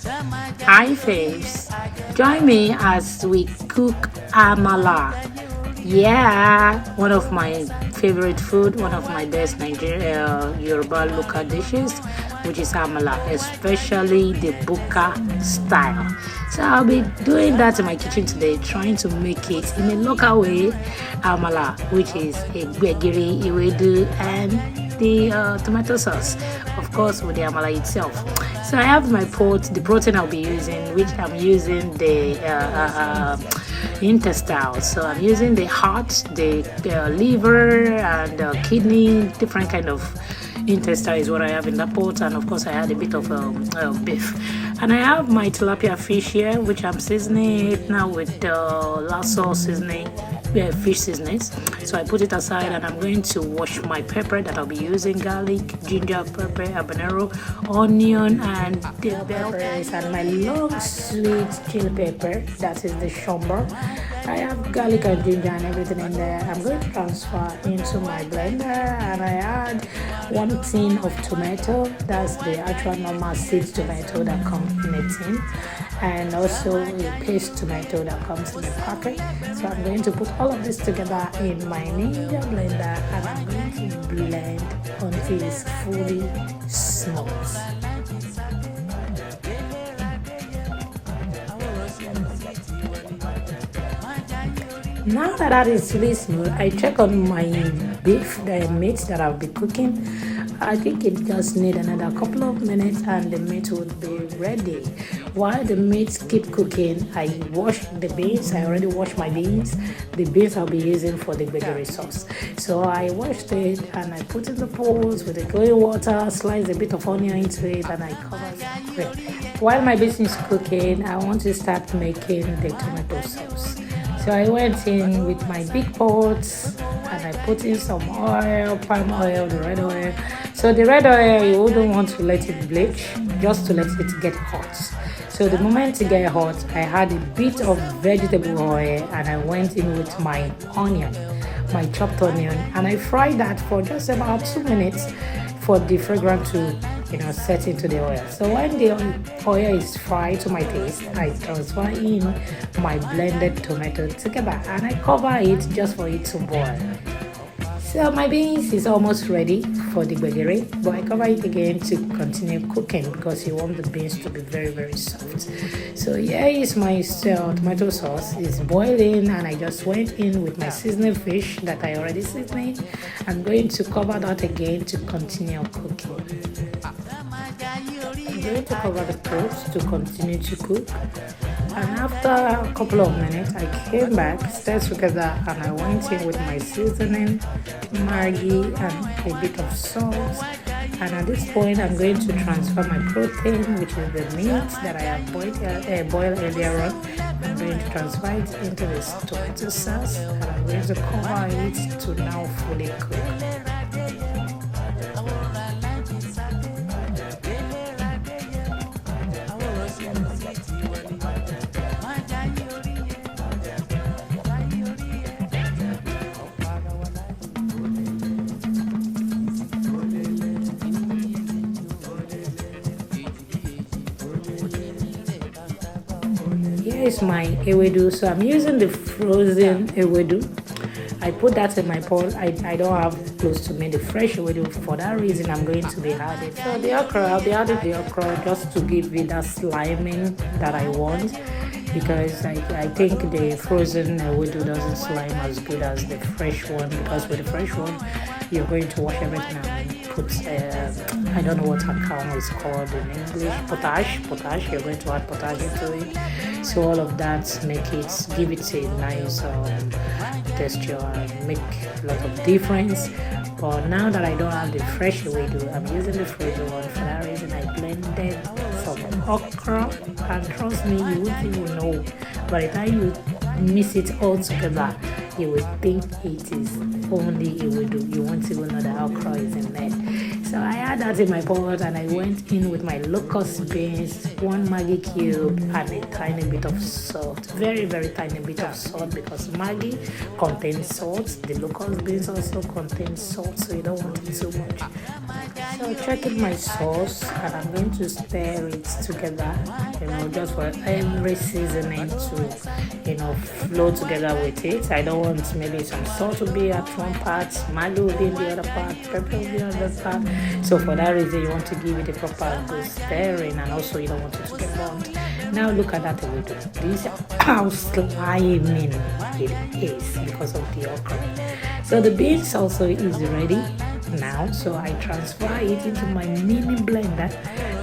Hi faves, join me as we cook amala. Yeah, one of my favorite food, one of my best Nigeria Yoruba local dishes, which is amala, especially the Buka style. So I'll be doing that in my kitchen today, trying to make it in a local way, amala, which is a gbegiri, ewedu, and the tomato sauce, of course, with the amala itself. So I have my pot, the protein I'll be using, which I'm using the intestine. So I'm using the heart, the liver, and kidney, different kind of intestine is what I have in that pot, and of course I had a bit of beef. And I have my tilapia fish here, which I'm seasoning it now with lasso seasoning, fish seasonings. So I put it aside, and I'm going to wash my pepper that I'll be using: garlic, ginger, pepper, habanero, onion, and the peppers, and my long sweet chili pepper, that is the shombo. I have garlic and ginger and everything in there. I'm going to transfer into my blender, and I add 1 tin of tomato. That's the actual normal seed tomato that comes in a tin, and also a paste tomato that comes in the packet. So I'm going to put all of this together in my Ninja blender, and I'm going to blend until it's fully smooth. Now that is really smooth, I check on my beef, the meat that I'll be cooking. I think it just need another couple of minutes and the meat would be ready. While the meat keep cooking, I wash the beans. I already washed my beans. The beans I'll be using for the bakery sauce. So I washed it and I put in the pots with the clean water, slice a bit of onion into it, and I cover it. While my beans is cooking, I want to start making the tomato sauce. So I went in with my big pots and I put in some oil, palm oil, the red oil. So the red oil, you wouldn't want to let it bleach, just to let it get hot. So the moment it get hot, I had a bit of vegetable oil and I went in with my onion, my chopped onion, and I fried that for just about 2 minutes for the fragrance to set into the oil. So when the oil is fried to my taste, I transfer in my blended tomato together and I cover it just for it to boil. So my beans is almost ready for the gbegiri, but I cover it again to continue cooking because you want the beans to be very, very soft. So here is my tomato sauce. It's boiling, and I just went in with my seasoned fish that I already seasoned. I'm going to cover that again to continue cooking. I'm going to cover the pot to continue to cook. And after a couple of minutes, I came back, stirred together, and I went in with my seasoning, Maggi, and a bit of salt. And at this point, I'm going to transfer my protein, which is the meat that I have boiled earlier on. I'm going to transfer it into this tomato sauce, and I'm going to cover it to now fully cook. Here is my ewedu. So I'm using the frozen ewedu. I put that in my pot. I don't have close to me the fresh ewedu. For that reason, I'm going to be adding. So the okra, I'll be adding the okra just to give it that sliming that I want, because I think the frozen ewedu doesn't slime as good as the fresh one, because with the fresh one, you're going to wash everything and put, I don't know what account is called in English, potash, you're going to add potash into it. So all of that give it a nice texture and make a lot of difference. But now that I don't have the fresh ewedu, I'm using the frozen one. For that reason, I blended some okra, and trust me, you won't even know. By the time you mix it all together, you would think it is only ewedu. You won't even know that okra is in there. So So I had that in my pot and I went in with my locust beans, 1 Maggi cube and a tiny bit of salt. Very, very tiny bit of salt because Maggi contains salt. The locust beans also contain salt, so you don't want it too much. So check in my sauce and I'm going to stir it together, just for every seasoning to, flow together with it. I don't want maybe some salt to be at one part, Maggi will be in the other part, pepper will be on the other part. So for that reason, you want to give it a proper good stirring, and also you don't want it to get burnt. Now look at that tomato. This how slimy it is because of the okra. So the beans also is ready now. So I transfer it into my mini blender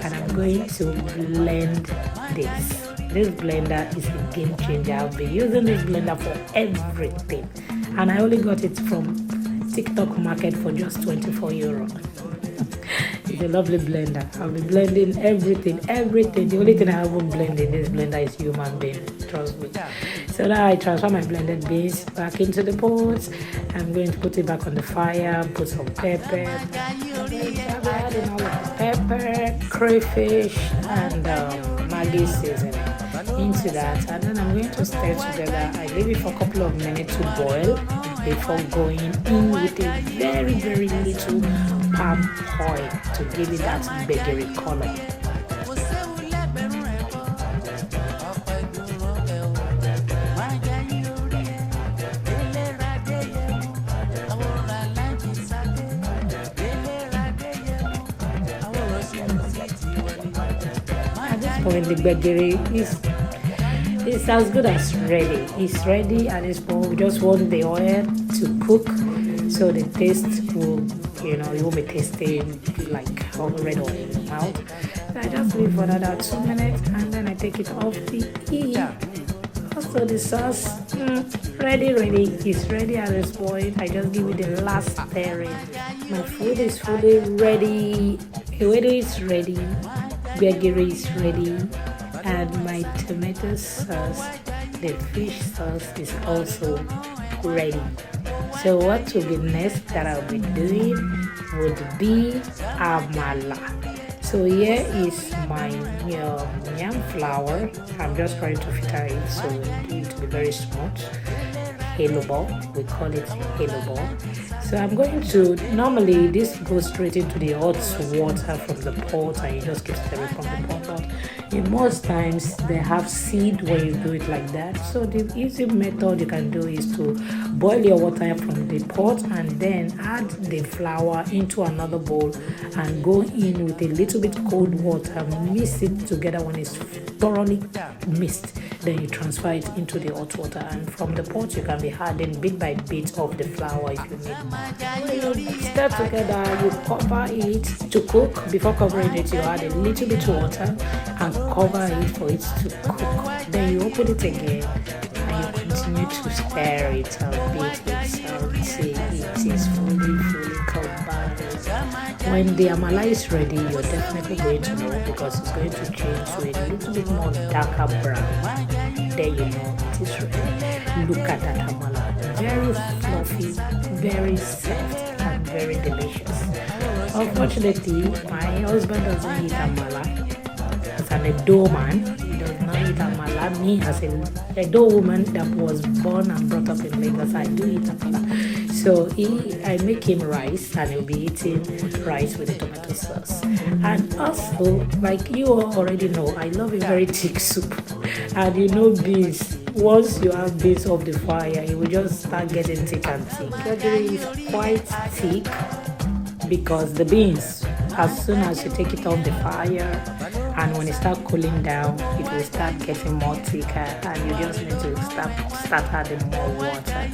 and I'm going to blend this. This blender is a game changer. I'll be using this blender for everything, and I only got it from TikTok market for just 24 euro. It's a lovely blender. I'll be blending everything. The only thing I haven't blended in this blender is human being, trust me. So now I transfer my blended beans back into the pot. I'm going to put it back on the fire, put some pepper. I'm adding all of the pepper, crayfish, and Maggi seasoning into that, and then I'm going to stir together. I leave it for a couple of minutes to boil before going in with a very, very little palm oil to give it that berry color. At this point, the berry is as good as ready. It's ready at this point. We just want the oil to cook so the taste will, you won't be tasting like red oil in your mouth. So I just leave for another 2 minutes and then I take it off the heat. Also the sauce, ready. It's ready at this point. I just give it the last stirring. My food is fully ready. Ewedu is ready. Gbegiri is ready. And my tomato sauce, the fish sauce is also ready. So what will be next that I'll be doing would be amala. So here is my yam flour. I'm just trying to filter it so it will be very smooth. Halo ball, we call it halo ball. So I'm going to, normally this goes straight into the hot water from the pot and you just keep stirring from the pot. But in most times they have seed when you do it like that. So the easy method you can do is to boil your water from the pot and then add the flour into another bowl and go in with a little bit cold water, mix it together. When it's thoroughly mixed, then you transfer it into the hot water, and from the pot you can be adding bit by bit of the flour if you need more. When you stir together, you cover it to cook. Before covering it, you add a little bit of water and cover it for it to cook. Then you open it again and you continue to stir it a bit until it is fully combined. When the amala is ready, you're definitely going to know because it's going to change to a little bit more darker brown. Then you know it is ready. Look at that amala. Very fluffy, very soft, and very delicious. Unfortunately, my husband doesn't eat amala. As an Edo man, he does not eat amala. Me, as a Edo woman that was born and brought up in Lagos, I do eat amala. So I make him rice, and he'll be eating rice with the tomato sauce. And also, like you all already know, I love a very thick soup. And beans. Once you have beans off the fire, it will just start getting thick and thick. It is quite thick because the beans, as soon as you take it off the fire and when it starts cooling down, it will start getting more thicker, and you just need to start adding more water.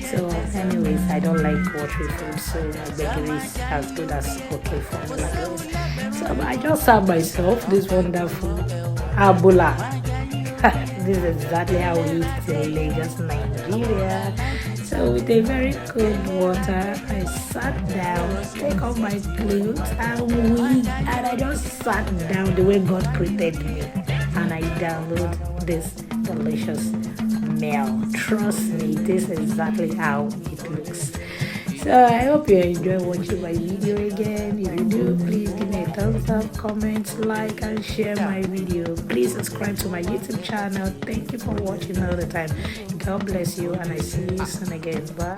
So anyways, I don't like watery food, so my bakery is as good as okay for me like this. So I just serve myself this wonderful abola. This is exactly how we eat in Lagos, Nigeria. So with a very cold water, I sat down, take off my clothes and wig, and I just sat down the way God created me, and I download this delicious meal. Trust me, this is exactly how it looks. So I hope you enjoy watching my video again. If you do, please give me a thumbs up, comment, like, and share my video. Please subscribe to my YouTube channel. Thank you for watching all the time. God bless you, and I see you soon again. Bye.